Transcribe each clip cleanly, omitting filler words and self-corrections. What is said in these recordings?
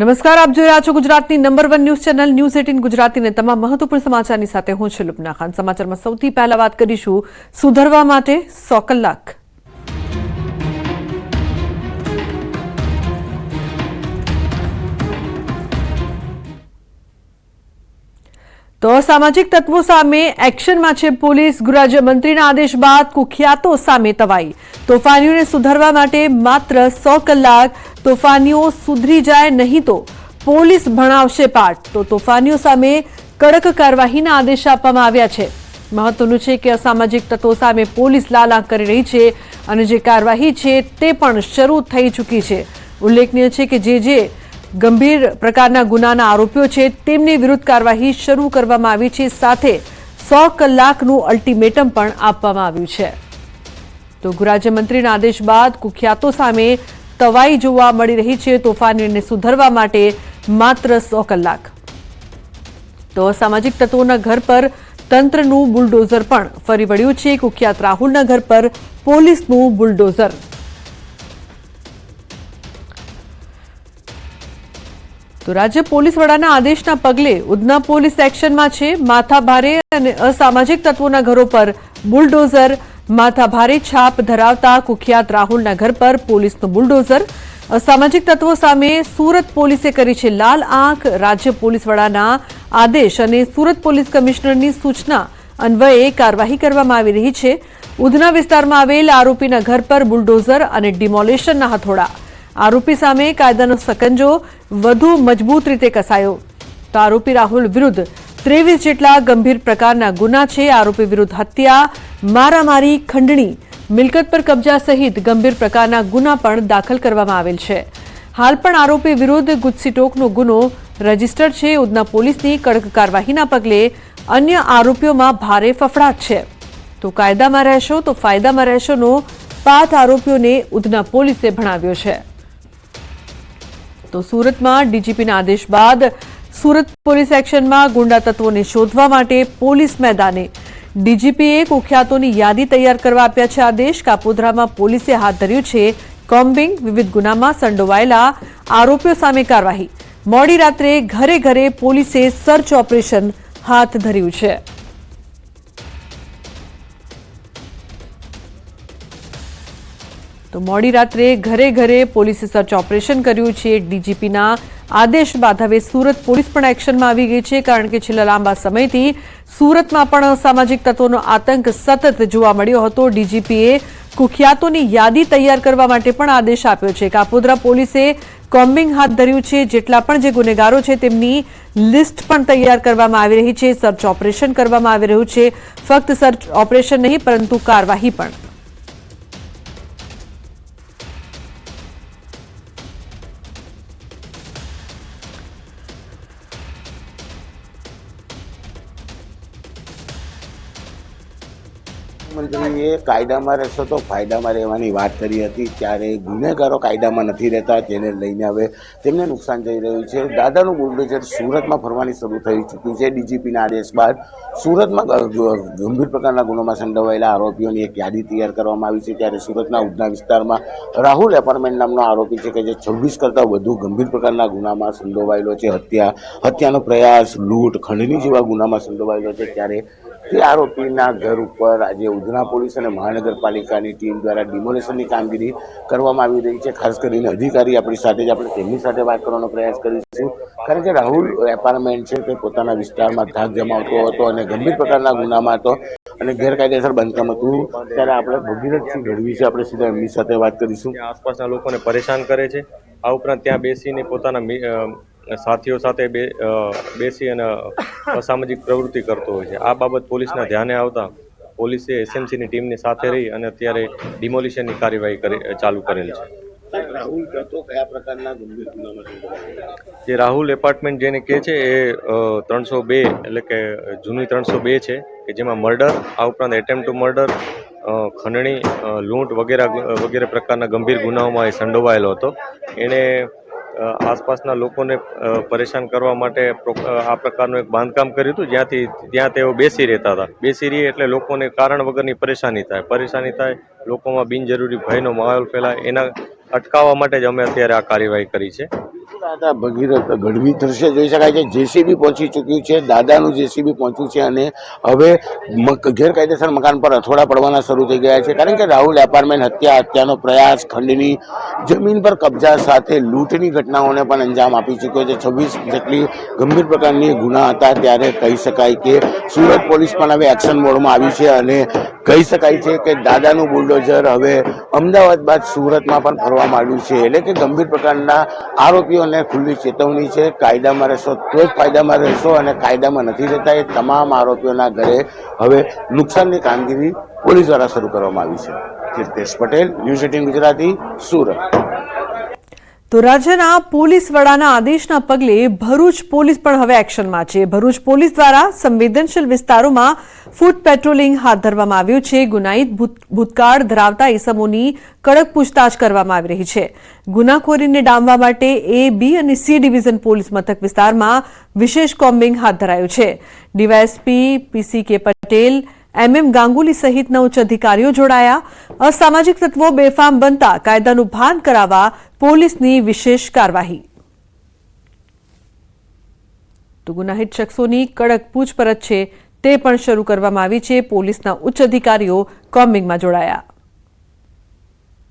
નમસ્કાર, આપ જોઈ રહ્યા છો ગુજરાતની નંબર 1 ન્યૂઝ ચેનલ ન્યૂઝ 18 ગુજરાતીને તમામ મહત્વપૂર્ણ સમાચારની સાથે હું છું લુબના ખાન। સમાચારમાં સૌથી પહેલા વાત કરીશું સુધરવા માટે 100 કલાક। તો સામાજિક તત્વો સામે એક્શનમાં છે પોલીસ। ગૃહરાજ્યમંત્રીના આદેશ બાદ કુખ્યાતો સામે તવાઈ। તોફાનીઓને સુધારવા માટે માત્ર 100 કલાક। તોફાનીઓ સુધરી જાય નહીં તો પોલીસ ભણાવશે પાઠ। તો તોફાનીઓ સામે કડક કાર્યવાહીના આદેશ આપવામાં આવ્યા છે। મહત્વનું છે કે અસામાજિક તત્વો સામે પોલીસ લાલ આંખ કરી રહી છે અને જે કાર્યવાહી છે તે પણ શરૂ થઈ ચૂકી છે। ઉલ્લેખનીય છે કે જે ગંભીર પ્રકારના ગુનાના આરોપીઓ છે તેમની વિરુદ્ધ કાર્યવાહી શરૂ કરવામાં આવી છે, સાથે 100 કલાકનું અલ્ટિમેટમ પણ આપવામાં આવ્યું છે। તો ગૃહરાજ્યમંત્રીના આદેશ બાદ કુખ્યાતો સામે તવાઈ જોવા મળી રહી છે। તોફાનીઓને સુધારવા માટે માત્ર 100 કલાક। તો સામાજિક તત્વોના ઘર પર તંત્રનું બુલડોઝર પણ ફરી વળ્યું છે। કુખ્યાત રાહુલના ઘર પર પોલીસનું બુલડોઝર। તો રાજ્ય પોલીસ વડાના આદેશના પગલે ઉધના પોલીસ એક્શનમાં છે। માથાભારે અને અસામાજિક તત્વોના ઘરો પર બુલડોઝર। માથાભારે છાપ ધરાવતા કુખ્યાત રાહુલના ઘર પર પોલીસનું બુલડોઝર। અસામાજિક તત્વો સામે સુરત પોલીસે કરી છે લાલ આંખ। રાજ્ય પોલીસ વડાના આદેશ અને સુરત પોલીસ કમિશનરની સૂચના અન્વયે કાર્યવાહી કરવામાં આવી રહી છે। ઉધના વિસ્તારમાં આવેલ આરોપીના ઘર પર બુલડોઝર અને ડિમોલેશનના હથોડા। આરોપી સામે કાયદાનો સકંજો વધુ મજબૂત રીતે કસાયો। તો આરોપી રાહુલ વિરુદ્ધ 23 જેટલા ગંભીર પ્રકારના ગુના છે। આરોપી વિરુદ્ધ હત્યા, મારામારી, ખંડણી, મિલકત પર કબજા સહિત ગંભીર પ્રકારના ગુના પણ દાખલ કરવામાં આવેલ છે। હાલ પણ આરોપી વિરુદ્ધ ગુજસીટોકનો ગુનો રજીસ્ટર છે। ઉધના પોલીસની કડક કાર્યવાહીના પગલે અન્ય આરોપીઓમાં ભારે ફફડાટ છે। તો કાયદામાં રહેશો તો ફાયદામાં રહેશોનો પાઠ આરોપીઓને ઉધના પોલીસે ભણાવ્યો છે। તો સુરતમાં ડીજીપીના આદેશ બાદ સુરત પોલીસ એક્શનમાં ગુંડા તત્વોને શોધવા માટે પોલીસ મેદાને। ડીજીપીએ કુખ્યાતોની યાદી તૈયાર કરવા આપ્યા છે આદેશ। કાપોદ્રામાં પોલીસે હાથ ધર્યું છે કોમ્બિંગ। વિવિધ ગુનામાં સંડોવાયેલા આરોપીઓ સામે કાર્યવાહી। મોડી રાત્રે ઘરે ઘરે પોલીસે સર્ચ ઓપરેશન હાથ ધર્યું છે। તો મોડી રાત્રે ઘરે ઘરે પોલીસે સર્ચ ઓપરેશન કર્યું છે। ડીજીપીના આદેશ બાદ હવે સુરત પોલીસ પણ એક્શનમાં આવી ગઈ છે, કારણ કે છેલ્લા લાંબા સમયથી સુરતમાં પણ અસામાજિક તત્વોનો આતંક સતત જોવા મળ્યો હતો। ડીજીપીએ કુખ્યાતોની યાદી તૈયાર કરવા માટે પણ આદેશ આપ્યો છે। કાપોદ્રા પોલીસે કોમ્બિંગ હાથ ધર્યું છે। જેટલા પણ જે ગુનેગારો છે તેમની લિસ્ટ પણ તૈયાર કરવામાં આવી રહી છે। સર્ચ ઓપરેશન કરવામાં આવી રહ્યું છે। ફક્ત સર્ચ ઓપરેશન નહીં પરંતુ કાર્યવાહી પણ। મંત્રીએ કાયદામાં રહેશો તો ફાયદામાં રહેવાની વાત કરી હતી, ત્યારે ગુનેગારો કાયદામાં નથી રહેતા, તેને લઈને હવે તેમને નુકસાન થઈ રહ્યું છે। દાદાનું બુલડોઝર સુરતમાં ફરવાની શરૂ થઈ ચૂક્યું છે। ડીજીપીના આદેશ બાદ સુરતમાં ગંભીર પ્રકારના ગુનામાં સંડોવાયેલા આરોપીઓની એક યાદી તૈયાર કરવામાં આવી છે। ત્યારે સુરતના ઉધના વિસ્તારમાં રાહુલ એપાર્ટમેન્ટ નામનો આરોપી છે કે જે 26 કરતાં વધુ ગંભીર પ્રકારના ગુનામાં સંડોવાયેલો છે। હત્યાનો પ્રયાસ, લૂંટ, ખંડણી જેવા ગુનામાં સંડોવાયેલો છે। ત્યારે તે આરોપીના ઘર ઉપર આજે ઉધના પોલીસ અને મહાનગરપાલિકાની ટીમ દ્વારા ડિમોલેશનની કામગીરી કરવામાં આવી રહી છે। ખાસ કરીને અધિકારી આપણી સાથે જ, આપણે તેમની સાથે વાત કરવાનો પ્રયાસ કરીશું, કારણ કે રાહુલ એપાર્ટમેન્ટ છે તે પોતાના વિસ્તારમાં ધાક જમાવતો હતો અને ગંભીર પ્રકારના ગુનામાં હતો અને ગેરકાયદેસર બાંધકામ હતું। ત્યારે આપણે ભગીરથસિંહ ગઢવી છે, આપણે સીધા એમની સાથે વાત કરીશું। આસપાસના લોકોને પરેશાન કરે છે। આ ઉપરાંત ત્યાં બેસીને પોતાના સાથીઓ સાથે બેસી અને અસામાજિક પ્રવૃત્તિ કરતો હોય છે। આ બાબત પોલીસના ધ્યાને આવતા પોલીસે એસએમસીની ટીમની સાથે રહી અને અત્યારે ડિમોલિશનની કાર્યવાહી ચાલુ કરેલ છે। રાહુલ કહેતો કયા પ્રકારના ગંભીર ગુનામાં? જે રાહુલ એપાર્ટમેન્ટ જેને કહે છે એ 302 એટલે કે જૂની 302 છે, કે જેમાં મર્ડર, આ ઉપરાંત એટેમ્પ ટુ મર્ડર, ખંડણી, લૂંટ વગેરે પ્રકારના ગંભીર ગુનાઓમાં એ સંડોવાયેલો હતો। એણે આસપાસના લોકોને પરેશાન કરવા માટે આ પ્રકારનું એક બાંધકામ કર્યું હતું, જ્યાં તેઓ બેસી રહેતા હતા। બેસી રહે એટલે લોકોને કારણ વગરની પરેશાની થાય, લોકોમાં બિનજરૂરી ભયનો માહોલ ફેલાય, એના અટકાવવા માટે જ અમે અત્યારે આ કાર્યવાહી કરી છે। દાદા ભગીરથ ગઢવી દ્રશ્ય જોઈ શકાય છે. જેસીબી પહોંચી ચૂક્યું છે, દાદાનું જેસીબી પહોંચ્યું છે અને હવે ગેરકાયદેસર મકાન પર અથોડા પડવાના શરૂ થઈ ગયા છે. કારણ કે રાહુલ એપાર્ટમેન્ટ હત્યાનો પ્રયાસ, ખંડની જમીન પર કબજા સાથે લૂંટની ઘટનાઓને પણ અંજામ આપી ચૂક્યો છે. 26 જેટલી ગંભીર પ્રકારની ગુના હતા. ત્યારે કહી શકાય કે સુરત પોલીસ પણ હવે એક્શન મોડમાં આવી છે અને કહી શકાય છે કે દાદાનું બુલડોઝર હવે અમદાવાદ બાદ સુરતમાં પણ ફરવામાં આવ્યું છે. એટલે કે ગંભીર પ્રકારના આરોપીઓને ખુલ્લી ચેતવણી છે. કાયદામાં રહેશો તો જ ફાયદામાં રહેશો અને કાયદામાં નથી રહેતા એ તમામ આરોપીઓના ઘરે હવે નુકસાનની કામગીરી પોલીસ દ્વારા શરૂ કરવામાં આવી છે. કીર્તેશ પટેલ, ન્યૂઝ 18 ગુજરાતી, સુરત. તો રાજ્યના પોલીસ વડાના આદેશના પગલે ભરૂચ પોલીસ પણ હવે એક્શનમાં છે. ભરૂચ પોલીસ દ્વારા સંવેદનશીલ વિસ્તારોમાં ફૂટ પેટ્રોલિંગ હાથ ધરવામાં આવ્યું છે. ગુનાહિત ભૂતકાળ ધરાવતા ઇસમોની કડક પૂછતાછ કરવામાં આવી રહી છે. ગુનાખોરીને ડામવા માટે A, B અને C ડિવિઝન પોલીસ મથક વિસ્તારમાં વિશેષ કોમ્બિંગ હાથ ધરાયું છે. DYSP PCK Patel, MM Ganguly સહિતના ઉચ્ચ અધિકારીઓ જોડાયા. અસામાજિક તત્વો બેફામ બનતા કાયદાનું ભાન કરાવવા પોલીસની વિશેષ કાર્યવાહી. તો ગુનાહિત શખ્સોની કડક પૂછપરછ છે તે પણ શરૂ કરવામાં આવી છે. પોલીસના ઉચ્ચ અધિકારીઓ કોમ્બિંગમાં જોડાયા.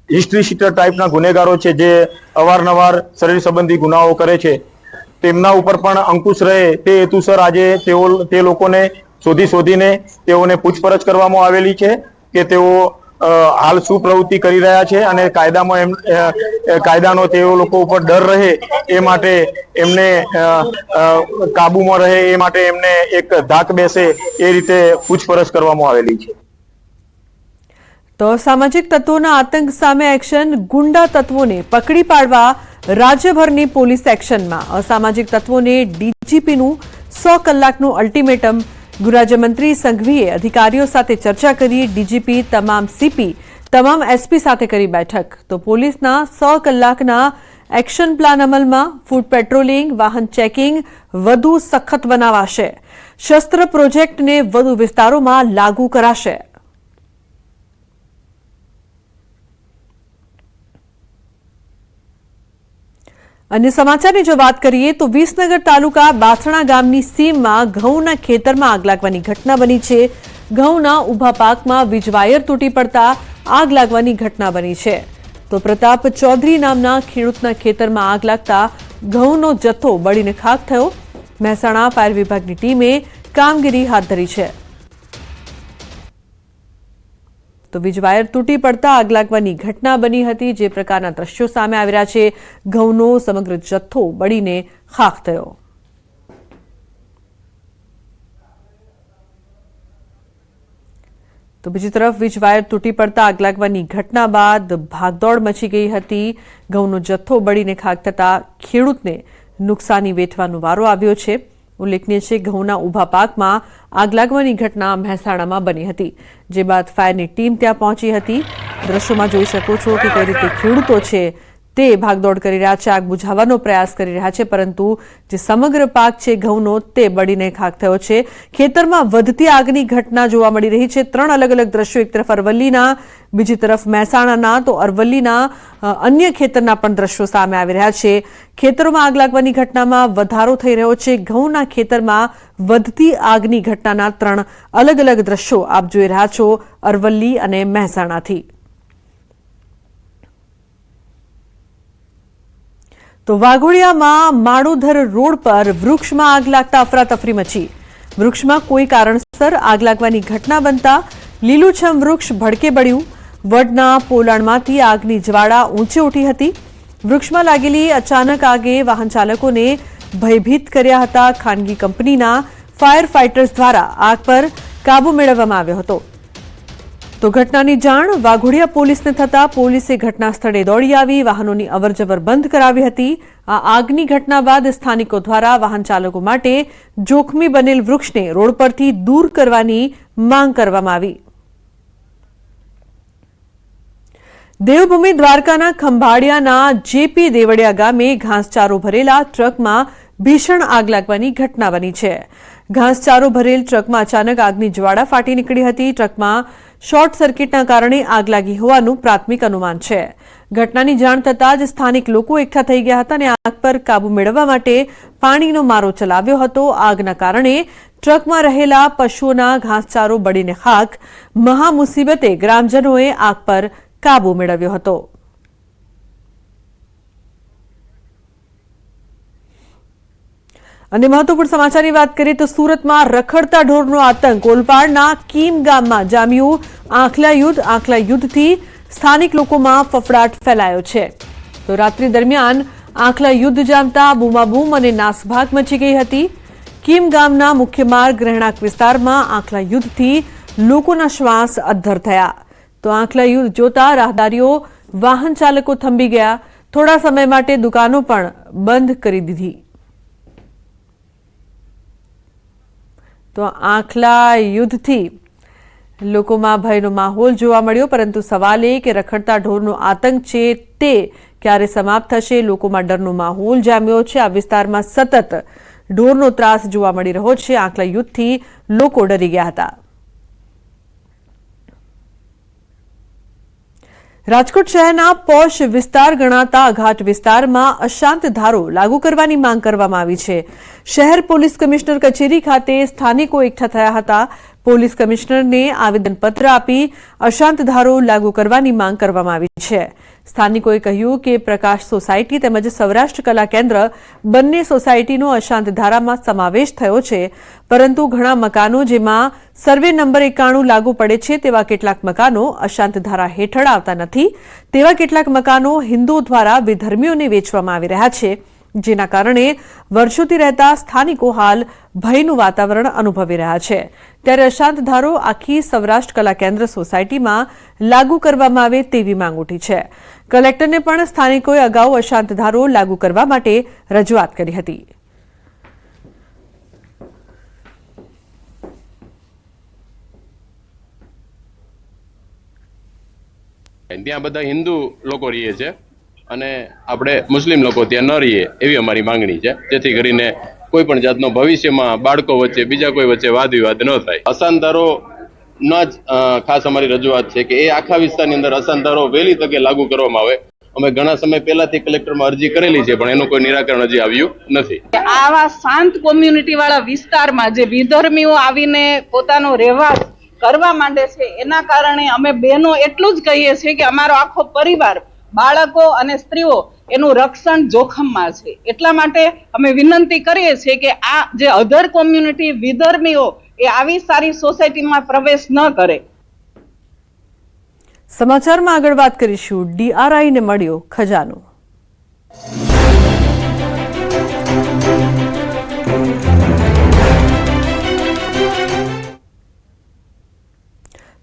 હિસ્ટ્રી શીટર ટાઈપના ગુનેગારો છે જે અવારનવાર શરીર સંબંધી ગુનાઓ કરે છે, તેમના ઉપર પણ અંકુશ રહે તે હેતુસર આજે તે લોકોને શોધીને તેઓને પૂછપરછ કરવામાં આવેલી છે કે તેઓ હાલ શું પ્રવૃત્તિ કરી રહ્યા છે અને કાયદાનો તેઓ લોકો ઉપર ડર રહે એ માટે એમને કાબુમાં રહે એ માટે એમને એક ધાક બેસે એ રીતે પૂછપરછ કરવામાં આવેલી છે. તો સામાજિક તત્વોના આતંક સામે એક્શન. ગુંડા તત્વોને પકડી પાડવા રાજ્યભરની પોલીસ એક્શનમાં. અસામાજિક તત્વોને ડીજીપીનું 100 કલાકનું અલ્ટિમેટમ. ગૃહરાજ્યમંત્રી સંઘવીએ અધિકારીઓ સાથે ચર્ચા કરી. ડીજીપી તમામ CP, તમામ SP સાથે કરી બેઠક. તો પોલીસના 100 કલાકના એક્શન પ્લાન અમલમાં. ફૂટ પેટ્રોલિંગ, વાહન ચેકિંગ વધુ સખત બનાવાશે. શસ્ત્ર પ્રોજેક્ટને વધુ વિસ્તારોમાં લાગુ કરાશે. અન્ય સમાચારની જો વાત કરીએ તો વિસનગર તાલુકા બાસણા ગામની સીમમાં ઘઉંના ખેતરમાં આગ લાગવાની ઘટના બની છે. ઘઉંના ઊભા પાકમાં વીજ વાયર તૂટી પડતા આગ લાગવાની ઘટના બની છે. તો પ્રતાપ ચૌધરી નામના ખેડૂતના ખેતરમાં આગ લાગતા ઘઉંનો જથ્થો બળીને ખાખ થયો. મહેસાણા ફાયર વિભાગની ટીમે કામગીરી હાથ ધરી છે. તો વીજ વાયર તૂટી પડતા આગ લાગવાની ઘટના બની હતી. જે પ્રકારના દ્રશ્યો સામે આવી રહ્યા છે, ઘઉંનો સમગ્ર જથ્થો બળીને ખાખ થયો. તો બીજી તરફ વીજ વાયર તૂટી પડતા આગ લાગવાની ઘટના બાદ ભાગદોડ મચી ગઈ હતી. ઘઉંનો જથ્થો બળીને ખાખ થતા ખેડૂતને નુકસાની વેઠવાનો વારો આવ્યો છે. ઉલ્લેખનીય છે ઘઉંના ઊભા પાકમાં આગ લાગવાની ઘટના મહેસાણામાં બની હતી. જે બાદ ફાયરની ટીમ ત્યાં પહોંચી હતી. દ્રશ્યોમાં જોઈ શકો છો કે કઈ રીતે ખેડૂતો છે તે ભાગદોડ કરી રહ્યા છે, આગ બુઝાવવાનો પ્રયાસ કરી રહ્યા છે, પરંતુ જે સમગ્ર પાક છે ઘઉંનો તે બળીને ખાખ થયો છે. ખેતરમાં વધતી આગની ઘટના જોવા મળી રહી છે. 3 અલગ અલગ દ્રશ્યો, એક તરફ અરવલ્લીના, બીજી તરફ મહેસાણાના, તો અરવલ્લીના અન્ય ખેતરના પણ દ્રશ્યો સામે આવી રહ્યા છે. ખેતરોમાં આગ લાગવાની ઘટનામાં વધારો થઈ રહ્યો છે. ઘઉંના ખેતરમાં વધતી આગની ઘટનાના 3 અલગ અલગ દ્રશ્યો આપ જોઈ રહ્યા છો અરવલ્લી અને મહેસાણાથી. તો વાઘોડિયામાં માળોધર રોડ પર વૃક્ષમાં આગ લાગતા અફરાતફરી મચી. વૃક્ષમાં કોઈ કારણસર આગ લાગવાની ઘટના બનતા લીલુંછમ વૃક્ષ ભડકે બળ્યું. વડના પોલાણમાંથી આગની જ્વાળા ઊંચે ઉઠી હતી. વૃક્ષમાં લાગેલી અચાનક આગે વાહન ચાલકોને ભયભીત કર્યા હતા. ખાનગી કંપનીના ફાયર ફાઇટર્સ દ્વારા આગ પર કાબુ મેળવવામાં આવ્યો હતો. તો ઘટનાની જાણ વાઘોડિયા પોલીસને થતા પોલીસે ઘટના સ્થળે દોડી આવી વાહનોની અવરજવર બંધ કરાવી હતી. આ આગની ઘટના બાદ સ્થાનિકો દ્વારા વાહન ચાલકો માટે જોખમી બનેલ વૃક્ષને રોડ પરથી દૂર કરવાની માંગ કરવામાં આવી. દેવભૂમિ દ્વારકાના ખંભાળિયાના JP દેવડિયા ગામે ઘાસચારો ભરેલા ટ્રકમાં ભીષણ આગ લાગવાની ઘટના બની છે. ઘાસચારો ભરેલ ટ્રકમાં અચાનક આગની જ્વાળા ફાટી નીકળી હતી. ટ્રકમાં શોર્ટ સર્કિટના કારણે આગ લાગી હોવાનું પ્રાથમિક અનુમાન છે. ઘટનાની જાણ થતાં જ સ્થાનિક લોકો એકઠા થઈ ગયા હતા અને આગ પર કાબુ મેળવવા માટે પાણીનો મારો ચલાવ્યો હતો. આગના કારણે ટ્રકમાં રહેલા પશુઓના ઘાસચારો બળીને ખાક. મહા મુસીબતે ગ્રામજનોએ આગ પર કાબુ મેળવ્યો હતો. અને મહત્વપૂર્ણ સમાચારની વાત કરીએ તો સુરતમાં રખડતા ઢોરનો આતંક. ઓલપાડના કીમ ગામમાં જામ્યું આંખલા યુદ્ધ. આંખલા યુદ્ધથી સ્થાનિક લોકોમાં ફફડાટ ફેલાયો છે. તો રાત્રિ દરમિયાન આંખલા યુદ્ધ જામતા બૂમાબૂમ અને નાસભાગ મચી ગઈ હતી. કીમ ગામના મુખ્ય માર્ગ રહેણાંક વિસ્તારમાં આંખલા યુદ્ધથી લોકોના શ્વાસ અદ્ધર થયા. તો આંખલા યુદ્ધ જોતા રાહદારીઓ વાહન ચાલકો થંભી ગયા. થોડા સમય માટે દુકાનો પણ બંધ કરી દીધી. તો આંખલા યુદ્ધથી લોકોમાં ભયનો માહોલ જોવા મળ્યો, પરંતુ સવાલ એ કે રખડતા ઢોરનો આતંક છે તે ક્યારે સમાપ્ત થશે? લોકોમાં ડરનો માહોલ જામ્યો છે. આ વિસ્તારમાં સતત ઢોરનો ત્રાસ જોવા મળી રહ્યો છે. આંખલા યુદ્ધથી લોકો ડરી ગયા હતા. રાજકોટ શહેરના પોશ વિસ્તાર ગણાતા અઘાટ વિસ્તારમાં અશાંત ધારો લાગુ કરવાની માંગ કરવામાં આવી છે. શહેર પોલીસ કમિશનર કચેરી ખાતે સ્થાનિકો એકઠા થયા હતા. પોલીસ કમિશનરને આવેદનપત્ર આપી અશાંત ધારો લાગુ કરવાની માંગ કરવામાં આવી છે. સ્થાનિકોએ કહ્યું કે પ્રકાશ સોસાયટી તેમજ સૌરાષ્ટ્ર કલા કેન્દ્ર બંને સોસાયટીનો અશાંત ધારામાં સમાવેશ થયો છે, પરંતુ ઘણા મકાનો જેમાં સર્વે નંબર 91 લાગુ પડે છે તેવા કેટલાક મકાનો અશાંત ધારા હેઠળ આવતા નથી. તેવા કેટલાક મકાનો હિન્દુઓ દ્વારા વિધર્મીઓને વેચવામાં આવી રહ્યા છે, જેના કારણે વર્ષોથી રહેતા સ્થાનિકો હાલ ભયનું વાતાવરણ અનુભવી રહ્યા છે. ત્યારે અશાંત ધારો આખી સૌરાષ્ટ્ર કલા કેન્દ્ર સોસાયટીમાં લાગુ કરવામાં આવે તેવી માંગ ઉઠી છે. કલેક્ટરને પણ સ્થાનિકોએ અગાઉ અશાંત ધારો લાગુ કરવા માટે રજૂઆત કરી હતી. ત્યાં બધા હિન્દુ લોકો રહીએ છે અને આપણે મુસ્લિમ લોકો ત્યાં ન રહીએ એવી અમારી માંગણી છે, જેથી કરીને કોઈ પણ જાતનો ભવિષ્યમાં બાળકો વચ્ચે બીજા કોઈ વચ્ચે વાદ વિવાદ ન થાય. અશાંતધારો ન જ ખાસ અમારી રજૂઆત છે કે એ આખા વિસ્તારની અંદર અશાંતધારો વહેલી તકે લાગુ કરવામાં આવે. અમે ઘણા સમય પહેલાથી કલેક્ટરમાં અરજી કરેલી છે, પણ એનું કોઈ નિરાકરણ હજી આવ્યું નથી. આવા શાંત કોમ્યુનિટી વાળા વિસ્તારમાં જે વિધર્મીઓ આવીને પોતાનો રહેવાસ કરવા માંડે છે, એના કારણે અમે બહેનો એટલું જ કહીએ છીએ કે અમારો આખો પરિવાર, બાળકો અને સ્ત્રીઓ એનું રક્ષણ જોખમમાં છે. એટલા માટે અમે વિનંતી કરીએ છીએ કે આ જે અધર કોમ્યુનિટી વિધર્મીઓ એ આવી સારી સોસાયટીમાં પ્રવેશ ન કરે. સમાચારમાં આગળ વાત કરીશું. ડીઆરઆઈને મળ્યો ખજાનો.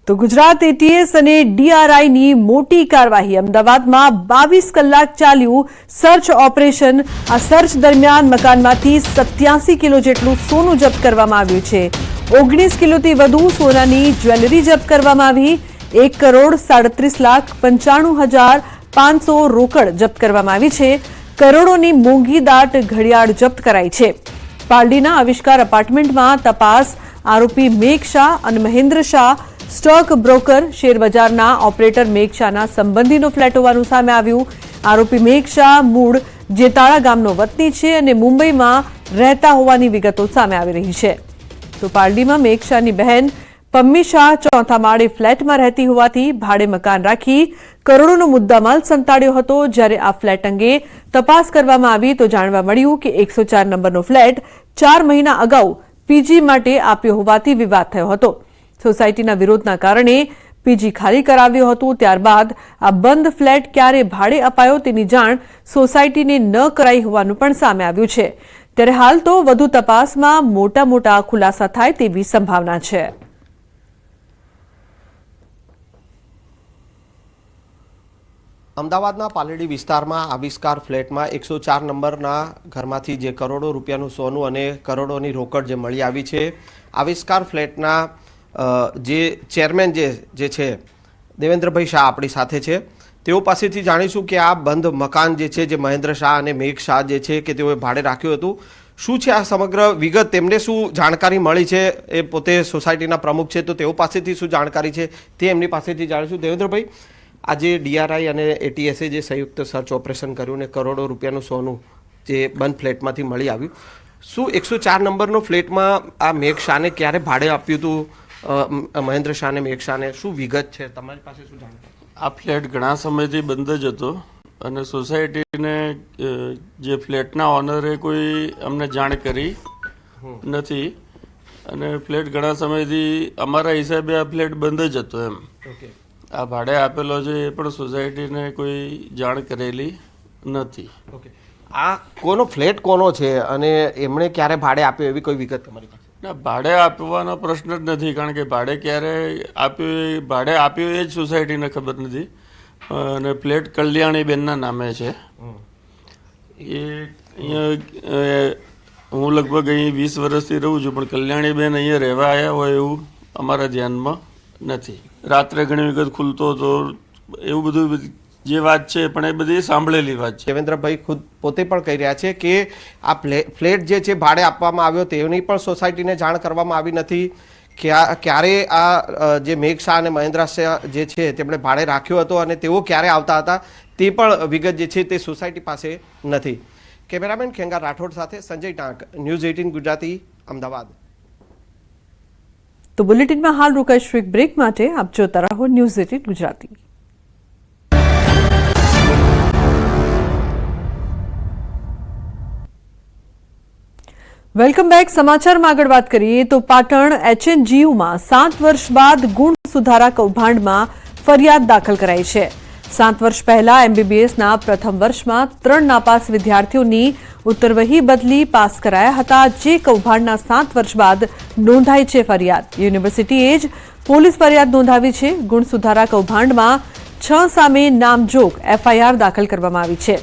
તો ગુજરાત એટીએસ અને ડીઆરઆઈની મોટી કાર્યવાહી. અમદાવાદમાં 22 કલાક ચાલ્યું સર્ચ ઓપરેશન. આ સર્ચ દરમિયાન મકાનમાંથી 87 કિલો જેટલું સોનું જપ્ત કરવામાં આવ્યું છે. 19 કિલોથી વધુ સોનાની જ્વેલરી જપ્ત કરવામાં આવી. 1,37,95,500 રોકડ જપ્ત કરવામાં આવી છે. કરોડોની મોંઘી દાટ ઘડિયાળ જપ્ત કરાઈ છે. પાલડીના આવિષ્કાર એપાર્ટમેન્ટમાં તપાસ. આરોપી મેઘ શાહ અને મહેન્દ્ર શાહ સ્ટોક બ્રોકર શેરબજારના ઓપરેટર મેઘ શાહના સંબંધીનો ફ્લેટ હોવાનું સામે આવ્યું. આરોપી મેઘ શાહ મૂળ જેતાળા ગામનો વતની છે અને મુંબઈમાં રહેતા હોવાની વિગતો સામે આવી રહી છે. તો પાલડીમાં મેઘ શાહની બહેન પમ્મી શાહ ચોથા માળે ફ્લેટમાં રહેતી હોવાથી ભાડે મકાન રાખી કરોડોનો મુદ્દામાલ સંતાડ્યો હતો. જ્યારે આ ફ્લેટ અંગે તપાસ કરવામાં આવી તો જાણવા મળ્યું કે 104 નંબરનો ફ્લેટ 4 મહિના અગાઉ પીજી માટે આપ્યો હોવાથી વિવાદ થયો હતો. સોસાયટીના વિરોધના કારણે પીજી ખાલી કરાવ્યો હતો. ત્યારબાદ આ બંધ ફ્લેટ ક્યારે ભાડે અપાયો તેની જાણ સોસાયટીને ન કરાઈ હોવાનું પણ સામે આવ્યું છે. ત્યારે હાલ તો વધુ તપાસમાં મોટા ખુલાસા થાય તેવી સંભાવના છે. અમદાવાદના પાલડી વિસ્તારમાં આવિષ્કાર ફ્લેટમાં 104 નંબરના ઘરમાંથી જે કરોડો રૂપિયાનું સોનું અને કરોડોની રોકડ જે મળી આવી છે, આવિષ્કાર ફ્લેટના જે ચેરમેન જે છે દેવેન્દ્રભાઈ શાહ આપણી સાથે છે. તેઓ પાસેથી જાણીશું કે આ બંધ મકાન જે છે, જે મહેન્દ્ર શાહ અને મેઘ શાહ જે છે કે તેઓએ ભાડે રાખ્યું હતું, શું છે આ સમગ્ર વિગત, તેમને શું જાણકારી મળી છે? એ પોતે સોસાયટીના પ્રમુખ છે, તો તેઓ પાસેથી શું જાણકારી છે તે એમની પાસેથી જાણીશું. દેવેન્દ્રભાઈ, આજે ડીઆરઆઈ અને એટીએસે જે સંયુક્ત સર્ચ ઓપરેશન કર્યું ને કરોડો રૂપિયાનું સોનું જે બંધ ફ્લેટમાંથી મળી આવ્યું, શું 104 નંબરનો ફ્લેટમાં આ મેઘ શાહને ક્યારે ભાડે આપ્યું હતું, મહેન્દ્ર શાહને, મેઘ શાહને, શું વિગત છે તમારી પાસે, શું જાણકારી? આ ફ્લેટ ઘણા સમયથી બંધ જ હતો અને સોસાયટીને જે ફ્લેટના ઓનરે કોઈ અમને જાણ કરી નથી અને ફ્લેટ ઘણા સમયથી અમારા હિસાબે આ ફ્લેટ બંધ જ હતો. એમ આ ભાડે આપેલો છે એ પણ સોસાયટીને કોઈ જાણ કરેલી નથી. આ કોનો ફ્લેટ કોનો છે અને એમણે ક્યારે ભાડે આપ્યો, એવી કોઈ વિગત તમારી પાસે? ના, ભાડે આપવાનો પ્રશ્ન જ નથી, કારણ કે ભાડે ક્યારે આપ્યો એ જ સોસાયટીને ખબર નથી. અને ફ્લેટ કલ્યાણીબેનના નામે છે. એ અહીંયા હું લગભગ અહીં 20 વર્ષથી રહું છું, પણ કલ્યાણીબેન અહીંયા રહેવા આવ્યા હોય એવું અમારા ધ્યાનમાં નથી. રાત્રે ઘણી વખત ખુલતો હતો, એવું બધું જે વાત છે પણ એ બધી સાંભળેલી વાત છે. દેવેન્દ્રભાઈ ખુદ પોતે પણ કહી રહ્યા છે કે આ ફ્લેટ જે છે ભાડે આપવામાં આવ્યો તેની પણ સોસાયટીને જાણ કરવામાં આવી નથી. ક્યારે આ જે મેઘ શાહ અને મહેન્દ્ર શાહ જે છે તેમણે ભાડે રાખ્યો હતો અને તેઓ ક્યારે આવતા હતા તે પણ વિગત જે છે તે સોસાયટી પાસે નથી. કેમેરામેન ખેંગાર રાઠોડ સાથે સંજય ટાંક, ન્યૂઝ 18 ગુજરાતી, અમદાવાદ. તો બુલેટિનમાં હાલ રોકાઈશું એક બ્રેક માટે. આપ જોતા રહો ન્યૂઝ 18 ગુજરાતી. Welcome back. સમાચારમાં આગળ વાત કરીએ તો પાટણ HNGUમાં 7 વર્ષ બાદ ગુણ સુધારા કૌભાંડમાં ફરિયાદ દાખલ કરાઈ છે. 7 વર્ષ પહેલા MBBSના પ્રથમ વર્ષમાં 3 નાપાસ વિદ્યાર્થીઓની ઉત્તરવહી બદલી પાસ કરાયા હતા, જે કૌભાંડના 7 વર્ષ બાદ નોંધાઈ છે ફરિયાદ. યુનિવર્સિટીએ જ પોલીસ ફરિયાદ નોંધાવી છે. ગુણ સુધારા કૌભાંડમાં 6 સામે નામજોગ FIR દાખલ કરવામાં આવી છે.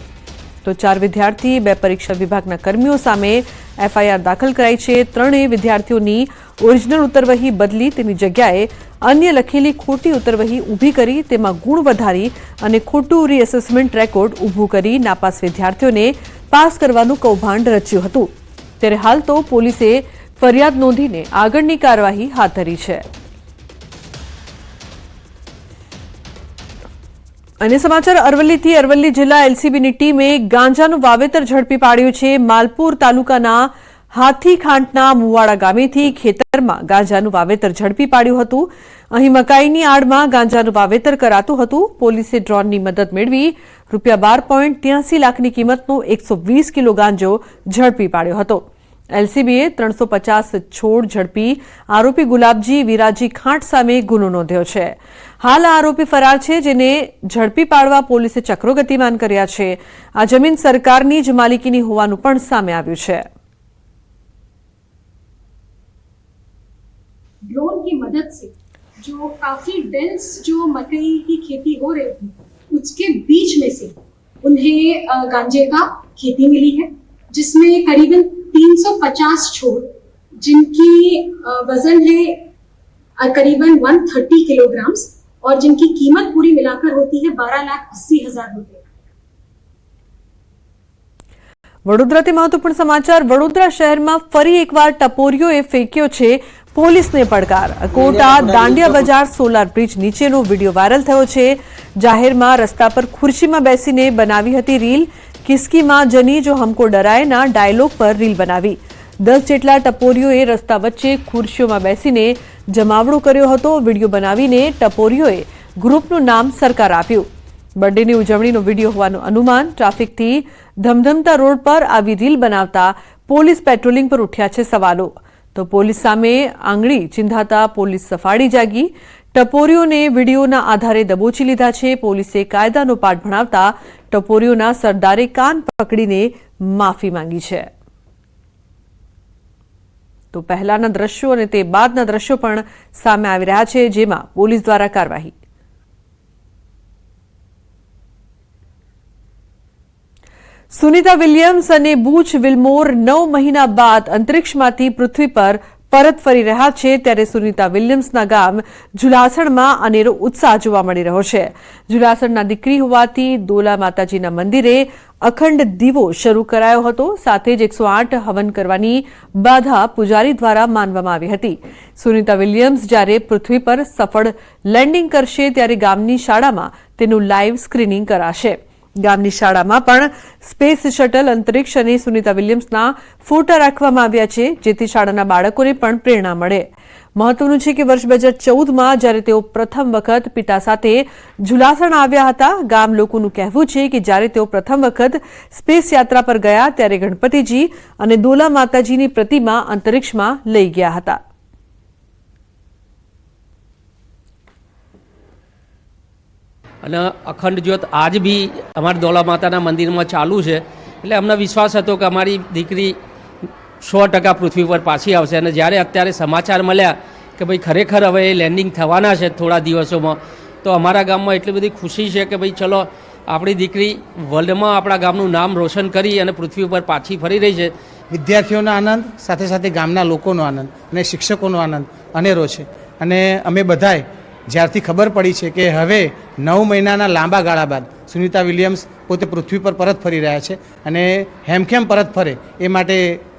તો 4 વિદ્યાર્થી, 2 પરીક્ષા વિભાગના કર્મીઓ સામે FIR દાખલ કરાઈ છે. 3 વિદ્યાર્થીઓની ઓરિજિનલ ઉત્તરવહી બદલી, તેની જગ્યાએ અન્ય લખેલી ખોટી ઉત્તરવહી ઊભી કરી તેમાં ગુણ વધારી અને ખોટું રીએસેસમેન્ટ રેકોર્ડ ઊભું કરી નાપાસ વિદ્યાર્થીઓને પાસ કરવાનું કૌભાંડ રચ્યું હતું. ત્યારે હાલ તો પોલીસે ફરિયાદ નોંધીને આગળની કાર્યવાહી હાથ ધરી છે. અને સમાચાર અરવલ્લીથી. અરવલ્લી જિલ્લા LCBની ટીમે ગાંજાનું વાવેતર ઝડપી પાડ્યું છે. માલપુર તાલુકાના હાથીખાંટના મુવાડા ગામેથી ખેતરમાં ગાંજાનું વાવેતર ઝડપી પાડ્યું હતું. અહીં મકાઈની આડમાં ગાંજાનું વાવેતર કરાતું હતું. પોલીસે ડ્રોનની મદદ મેળવી ₹12.83 લાખની કિંમતનો 120 કિલો ગાંજો ઝડપી પાડ્યો હતો. LCBએ 350 છોડ ઝડપી આરોપી ગુલાબજી વિરાજી ખાંટ સામે ગુનો નોંધ્યો છે. હાલ આ આરોપી ફરાર છે, જેને ઝડપી પાડવા પોલીસે ચક્રો ગતિમાન કર્યા છે. આ જમીન સરકારની જ માલિકીની હોવાનું પણ સામે આવ્યું છે. ड्रोन की मदद से जो काफी डेंस जो मकई की खेती हो रही थी उसके बीच में से उन्हें गांजे का खेती मिली है, जिसमें करीबन 350 छोड़ जिनकी वजन है करीबन 130 किलोग्राम और जिनकी कीमत पूरी मिलाकर होती है 12,80,000 रुपए. વડોદરાથી મહત્વપૂર્ણ સમાચાર. વડોદરા શહેરમાં ફરી એકવાર ટપોરીઓએ ફેંક્યો છે પોલીસને પડકાર. કોટા દાંડિયા બજાર સોલાર બ્રિજ નીચેનો વિડીયો વાયરલ થયો છે. જાહેરમાં રસ્તા પર ખુરશીમાં બેસીને બનાવી હતી રીલ. કિસકીમાં જની જો હમકો ડરાયના ડાયલોગ પર રીલ બનાવી. 10 જેટલા ટપોરીઓએ રસ્તા વચ્ચે ખુરશીઓમાં બેસીને જમાવડો કર્યો હતો. વિડીયો બનાવીને ટપોરીઓએ ગ્રુપનું નામ સરકાર આપ્યું. બર્થડેની ઉજવણીનો વિડીયો હોવાનું અનુમાન. ટ્રાફિકથી ધમધમતા રોડ પર આવી રીલ બનાવતા પોલીસ પેટ્રોલિંગ પર ઉઠ્યા છે સવાલો. તો પોલીસ સામે આંગળી ચિંધાતા પોલીસ સફાળી જાગી. ટપોરીઓને વિડીયોના આધારે દબોચી લીધા છે. પોલીસે કાયદાનો પાઠ ભણાવતા ટપોરીઓના સરદારે કાન પકડીને માફી માંગી છે. તો પહેલાના દ્રશ્યો અને તે બાદના દ્રશ્યો પણ સામે આવી રહ્યા છે, જેમાં પોલીસ દ્વારા કાર્યવાહી. સુનિતા વિલિયમ્સ અને બુચ વિલ્મોર 9 મહિના બાદ અંતરિક્ષમાંથી પૃથ્વી પર પરત ફરી રહ્યા છે ત્યારે સુનિતા વિલિયમ્સના ગામ ઝુલાસણમાં અનેરો ઉત્સાહ જોવા મળી રહ્યો છે. ઝુલાસણના દીકરી હોવાથી દોલા માતાજીના મંદિરે અખંડ દીવો શરૂ કરાયો હતો. સાથે જ 108 હવન કરવાની બાધા પૂજારી દ્વારા માનવામાં આવી હતી. સુનિતા વિલિયમ્સ જ્યારે પૃથ્વી પર સફળ લેન્ડિંગ કરશે ત્યારે ગામની શાળામાં તેનું લાઈવ સ્ક્રીનિંગ કરાશે. ગામની શાળામાં પણ સ્પેસ શટલ, અંતરિક્ષ અને સુનિતા વિલિયમ્સના ફોટા રાખવામાં આવ્યા છે, જેથી શાળાના બાળકોને પણ પ્રેરણા મળે. મહત્વનું છે કે વર્ષ 2014માં જ્યારે તેઓ પ્રથમ વખત પિતા સાથે ઝુલાસણ આવ્યા હતા, ગામ લોકોનું કહેવું છે કે જ્યારે તેઓ પ્રથમ વખત સ્પેસ યાત્રા પર ગયા ત્યારે ગણપતિજી અને દોલા માતાજીની પ્રતિમા અંતરિક્ષમાં લઈ ગયા હતા. અને અખંડ જ્યોત આજ બી અમારા દોલા માતાના મંદિરમાં ચાલુ છે. એટલે અમને વિશ્વાસ હતો કે અમારી દીકરી 100% પૃથ્વી પર પાછી આવશે. અને જ્યારે અત્યારે સમાચાર મળ્યા કે ભાઈ ખરેખર હવે એ લેન્ડિંગ થવાના છે થોડા દિવસોમાં, તો અમારા ગામમાં એટલી બધી ખુશી છે કે ભાઈ ચલો આપણી દીકરી વર્લ્ડમાં આપણા ગામનું નામ રોશન કરી અને પૃથ્વી પર પાછી ફરી રહી છે. વિદ્યાર્થીઓનો આનંદ, સાથે સાથે ગામના લોકોનો આનંદ અને શિક્ષકોનો આનંદ અનેરો છે. અને અમે બધાએ જ્યારથી ખબર પડી છે કે હવે 9 મહિનાના લાંબા ગાળા બાદ સુનિતા વિલિયમ્સ પોતે પૃથ્વી પર પરત ફરી રહ્યા છે અને હેમખેમ પરત ફરે એ માટે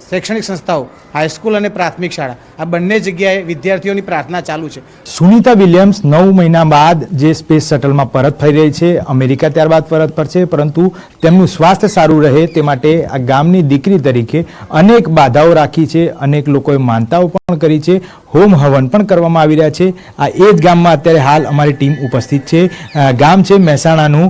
શૈક્ષણિક સંસ્થાઓ, હાઈસ્કૂલ અને પ્રાથમિક શાળા આ બંને જગ્યાએ વિદ્યાર્થીઓની પ્રાર્થના ચાલુ છે. સુનિતા વિલિયમ્સ 9 મહિના બાદ જે સ્પેસ શટલમાં પરત ફરી રહી છે, અમેરિકા ત્યારબાદ પરત ફરશે, પરંતુ તેમનું સ્વાસ્થ્ય સારું રહે તે માટે આ ગામની દીકરી તરીકે અનેક બાધાઓ રાખી છે, અનેક લોકોએ માનતાઓ પણ કરી છે, હોમ હવન પણ કરવામાં આવી રહ્યા છે. આ એ જ ગામમાં અત્યારે હાલ અમારી ટીમ ઉપસ્થિત છે. ગામ છે મહેસાણાનું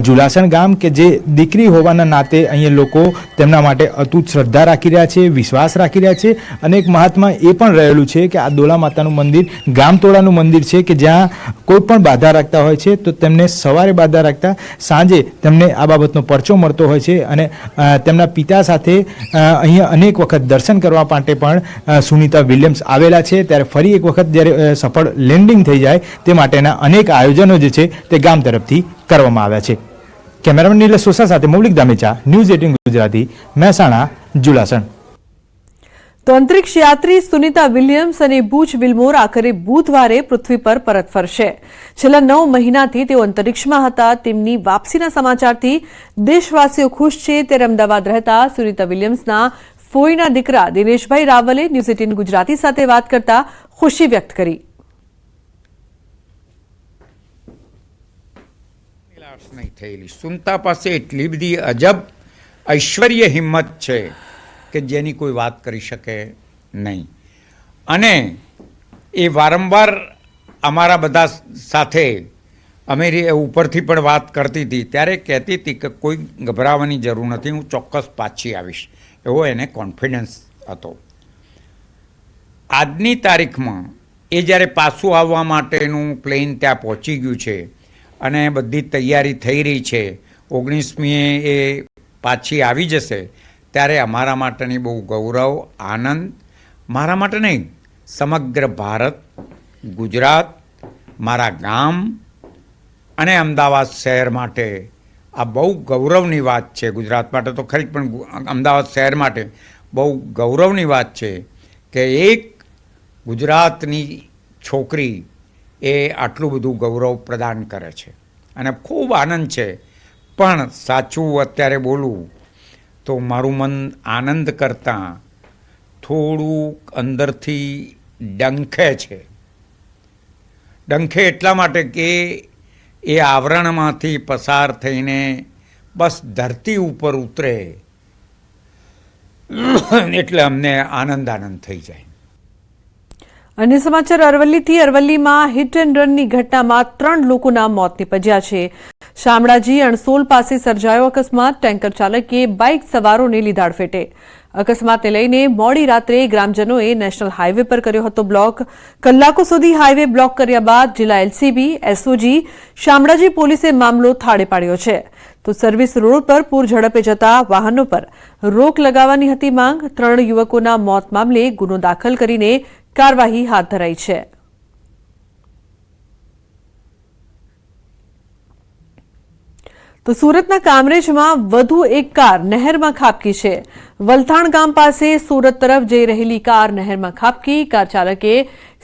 ઝુલાસણ ગામ, કે જે દીકરી હોવાના નાતે અહીંયા લોકો તેમના માટે અતૂટ શ્રદ્ધા રાખી રહ્યા છે, વિશ્વાસ રાખી રહ્યા છે. અને એક મહાત્મા એ પણ રહેલું છે કે આ દોલા માતાનું મંદિર ગામતોડાનું મંદિર છે કે જ્યાં કોઈ પણ બાધા રાખતા હોય છે તો તેમને સવારે બાધા રાખતા સાંજે તેમને આ બાબતનો પરચો મળતો હોય છે. અને તેમના પિતા સાથે અહીંયા અનેક વખત દર્શન કરવા માટે પણ સુનિતા વિલિયમ્સ આવેલા છે. ત્યારે ફરી એક વખત જ્યારે સફળ લેન્ડિંગ થઈ જાય તે માટેના અનેક આયોજનો જે છે તે ગામ તરફથી કરવામાં આવ્યા છે. કેમેરામેન નીલેશ સોસા સાથે મૌલિક દામેચા, ન્યૂઝ 18 ગુજરાતી, મહેસાણા, ઝુલાસણ. તો અંતરિક્ષ યાત્રી સુનિતા વિલિયમ્સ અને બુચ વિલ્મોર આખરે બુધવારે પૃથ્વી પર પરત ફરશે. છેલ્લા 9 મહિનાથી તેઓ અંતરિક્ષમાં હતા. તેમની વાપસીના સમાચારથી દેશવાસીઓ ખુશ છે. ત્યારે અમદાવાદ રહેતા સુનિતા વિલિયમ્સના ફોઈના દીકરા દિનેશભાઈ રાવલે ન્યૂઝ 18 ગુજરાતી સાથે વાત કરતા ખુશી વ્યક્ત કરી. નહીં થયેલી. સુનતા પાસે એટલી બધી અજબ ઐશ્વર્ય હિંમત છે કે જેની કોઈ વાત કરી શકે નહીં. અને એ વારંવાર અમારા બધા સાથે અમે ઉપરથી પણ વાત કરતી હતી ત્યારે કહેતી હતી કે કોઈ ગભરાવાની જરૂર નથી, હું ચોક્કસ પાછી આવીશ, એવો એને કોન્ફિડન્સ હતો. આજની તારીખમાં એ જ્યારે પાછું આવવા માટેનું પ્લેન ત્યાં પહોંચી ગયું છે અને બધી તૈયારી થઈ રહી છે, 19મીએ એ પાછી આવી જશે, ત્યારે અમારા માટેની બહુ ગૌરવ, આનંદ, મારા માટે નહીં સમગ્ર ભારત, ગુજરાત, મારા ગામ અને અમદાવાદ શહેર માટે આ બહુ ગૌરવની વાત છે. ગુજરાત માટે તો ખરી, પણ અમદાવાદ શહેર માટે બહુ ગૌરવની વાત છે કે એક ગુજરાતની છોકરી એ આટલું બધું ગૌરવ પ્રદાન કરે છે અને ખૂબ આનંદ છે. પણ સાચું અત્યારે બોલું તો મારું મન આનંદ કરતાં થોડું અંદરથી ડંખે છે. ડંખે એટલા માટે કે એ આવરણમાંથી પસાર થઈને બસ ધરતી ઉપર ઉતરે એટલે અમને આનંદ થઈ જાય. અન્ય સમાચાર અરવલ્લીથી. અરવલ્લીમાં હિટ એન્ડ રનની ઘટનામાં 3 લોકોના મોત નીપજ્યા છે. શામળાજી અણસોલ પાસે સર્જાયો અકસ્માત. ટેન્કર ચાલકે બાઇક સવારોને લીધા અડફેટે. અકસ્માતને લઈને મોડી રાત્રે ગ્રામજનોએ નેશનલ હાઈવે પર કર્યો હતો બ્લોક. કલાકો સુધી હાઈવે બ્લોક કર્યા બાદ જિલ્લા એલસીબી, એસઓજી, શામળાજી પોલીસે મામલો થાળે પાડ્યો છે. તો સર્વિસ રોડ પર પૂર ઝડપે જતા વાહનો પર રોક લગાવવાની હતી માંગ. 3 યુવકોના મોત મામલે ગુનો દાખલ કરીને કાર્યવાહી હાથ ધરાઈ છે. તો સુરતના કામરેજમાં વધુ એક કાર નહેરમાં ખાબકી છે. વલથાણ ગામ પાસે સુરત તરફ જઈ રહેલી કાર નહેરમાં ખાબકી. કાર ચાલકે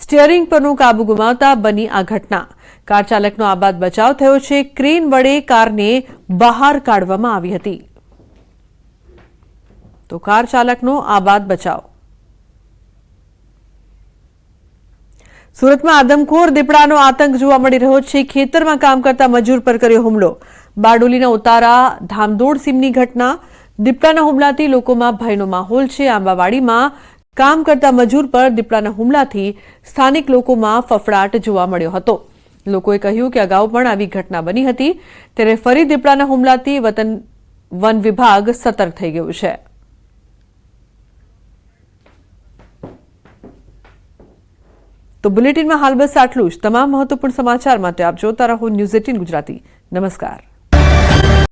સ્ટીયરિંગ પરનો કાબુ ગુમાવતા બની આ ઘટના. કાર ચાલકનો આબાદ બચાવ થયો છે. ક્રેન વડે કારને બહાર કાઢવામાં આવી હતી. તો કાર ચાલકનો આબાદ બચાવ. સુરતમાં આદમખોર દીપડાનો આતંક જોવા મળી રહ્યો છે. ખેતરમાં કામ કરતા મજૂર પર કર્યો હુમલો. બારડોલીના ઉતારા ધામદોડ સીમની ઘટના. દીપડાના હુમલાથી લોકોમાં ભયનો માહોલ છે. આંબાવાડીમાં કામ કરતા મજૂર પર દીપડાના હુમલાથી સ્થાનિક લોકોમાં ફફડાટ જોવા મળ્યો હતો. લોકોએ કહ્યું કે અગાઉ પણ આવી ઘટના બની હતી, ત્યારે ફરી દીપડાના હુમલાથી વન વિભાગ સતર્ક થઈ ગયું છે. તો બુલેટિનમાં હાલ બસ આટલું જ. તમામ મહત્વપૂર્ણ સમાચાર માટે આપ જોતા રહો ન્યૂઝ 18 ગુજરાતી. નમસ્કાર.